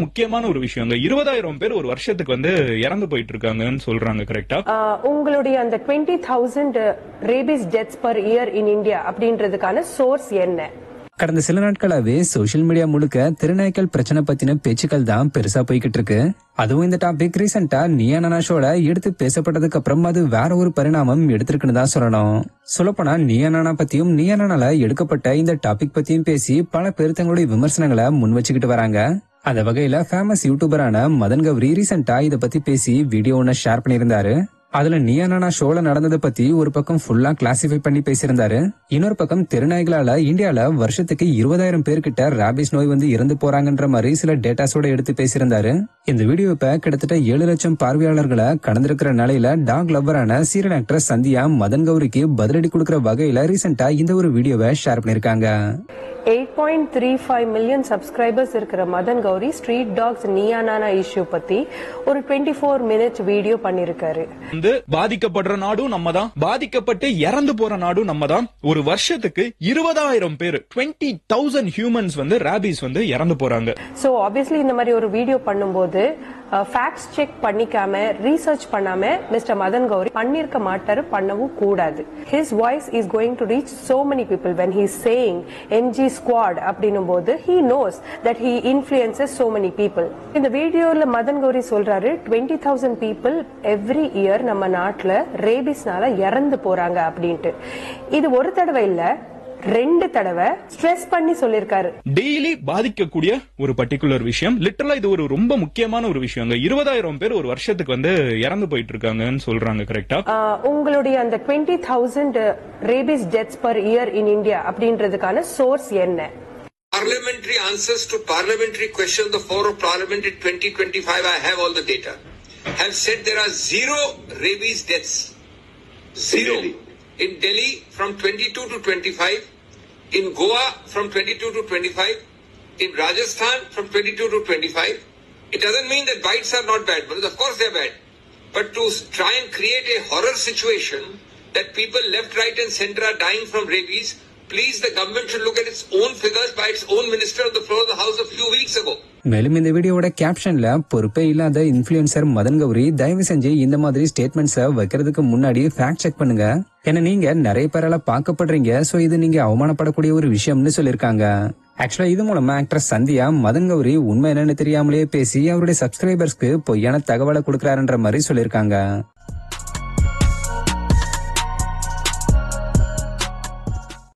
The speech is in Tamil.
முக்கியமான ஒரு விஷயங்க. 20,000 பேர் ஒரு வருஷத்துக்கு வந்து இறந்து போயிட்டு இருக்காங்கன்னு சொல்றாங்க. கரெக்டா? உங்களுடைய அந்த 20,000 rabies deaths per year in India அப்படின்றதுக்கான சோர்ஸ் என்ன? கடந்த சில நாட்களாவே சோசியல் மீடியா முழுக்க திருநாய்க்கள் பிரச்சனை பத்தின பேச்சுக்கள் தான் பெருசா போய்கிட்டு இருக்கு. அதுவும் இந்த டாபிக் ரீசெண்டா நீயா நானா ஷோல எடுத்து பேசப்பட்டதுக்கு அப்புறம் அது வேற ஒரு பரிணாமம் எடுத்திருக்குன்னு தான் சொல்லணும். சொல்லப்போனா நீயா நானா பத்தியும் நீயா நானால எடுக்கப்பட்ட இந்த டாபிக் பத்தியும் பேசி பல பேர் தங்களுடைய விமர்சனங்களை முன் வச்சுக்கிட்டு வராங்க. அந்த வகையில ஃபேமஸ் யூடியூபரான மதன் கௌரி ரீசெண்டா இத பத்தி பேசி வீடியோ ஒன்னு ஷேர் பண்ணியிருந்தாரு. அதுல நீயா நானா ஷோல நடந்ததை பத்தி ஒரு பக்கம் ஃபுல்லா கிளாசிஃபை பண்ணி பேசியிருந்தாரு. இன்னொரு பக்கம் தெருநாய்களால இந்தியால வருஷத்துக்கு 20,000 பேர்கிட்ட ராபிஸ் நோய் வந்து இறந்து போறாங்கன்ற மாதிரி சில டேட்டாஸோட எடுத்து பேசியிருந்தாரு. இந்த வீடியோ இப்ப கிட்டத்தட்ட 7 லட்சம் பார்வையாளர்களை கடந்திருக்கிற நிலையில டாக் லவ்வரான சீரியல் ஆக்ட்ரஸ் சந்தியா மதன் கௌரிக்கு பதிலடி கொடுக்கிற வகையில ரீசெண்டா இந்த ஒரு வீடியோவை ஷேர் பண்ணிருக்காங்க. 8.35 மில்லியன் சப்ஸ்கிரைபர்ஸ் இருக்கிற Madan Gowri street dogs Neeya Naana issue பத்தி ஒரு 24 மினிட் வீடியோ பண்ணிருக்காரு. பாதிக்கப்படுற நாடும் நம்ம தான், பாதிக்கப்பட்டு இறந்து போற நாடும் நம்ம தான். ஒரு வருஷத்துக்கு 20,000 பேர் 20,000 ஹியூமன்ஸ் வந்து ராபிஸ் வந்து இறந்து போறாங்க. சோ ஆப்வியஸ்லி இந்த மாதிரி ஒரு வீடியோ பண்ணும்போது ஃபேக்ட்ஸ் செக் பண்ணிக்காம ரீசர்ச் பண்ணாம மிஸ்டர் மதன் கௌரி பண்ணிருக்க மாட்டாரு, பண்ணவும் கூடாது. His voice is going to reach so many people when he is saying MG squad அப்படினும் போது he knows that he influences so many people. இந்த வீடியோல மதன் கௌரி சொல்றாரு 20,000 people every year நம்ம நாட்டுல ரேபிஸ்னால இறந்து போறாங்க அப்படின்ட்டு. இது ஒரு தடவை இல்ல, 2 தடவை ஸ்ட்ரெஸ் பண்ணி சொல்லிருக்காரு. டெய்லி பாதிக்கக்கூடிய ஒரு பர்டிகுலர் விஷயம், லிட்டரலா இது ஒரு ரொம்ப முக்கியமான ஒரு விஷயங்க. 20,000 பேர் ஒரு வருஷத்துக்கு வந்து இறந்து போயிட்டு இருக்காங்கன்னு சொல்றாங்க. கரெக்டா? உங்களுடைய அந்த 20,000 rabies deaths per year in India அப்படின்றதுக்கான சோர்ஸ் என்ன? Parliamentary answers to parliamentary questions, the floor of parliament in 2025, I have all the data, have said there are 0 rabies deaths. 0. In Delhi from 22 to 25, in Goa from 22 to 25, in Rajasthan from 22 to 25. It doesn't mean that bites are not bad, because of course they're bad. But to try and create a horror situation that people left, right and center are dying from rabies, please, the government should look at its own figures by its own minister on the floor of the house a few weeks ago. மேலும் இந்த வீடியோவோட கேப்ஷன்ல பொறுப்பே இல்லாத இன்ஃபுளுசர் மதன் கௌரி தயவு செஞ்சு இந்த மாதிரி ஸ்டேட்மெண்ட்ஸை வைக்கிறதுக்கு முன்னாடி ஃபேக்ட் செக் பண்ணுங்க. ஏன்னா நீங்க நிறைய பேரால பார்க்கப்படுறீங்க, சோ இது நீங்க அவமானப்படக்கூடிய ஒரு விஷயம்னு சொல்லிருக்காங்க. ஆக்சுவலா இது மூலமா ஆக்ட்ரஸ் சந்தியா மதன் கௌரி உண்மை என்னன்னு தெரியாமலே பேசி அவருடைய சப்ஸ்கிரைபர்ஸ்க்கு பொய்யான தகவலை கொடுக்கறாருன்ற மாதிரி சொல்லிருக்காங்க.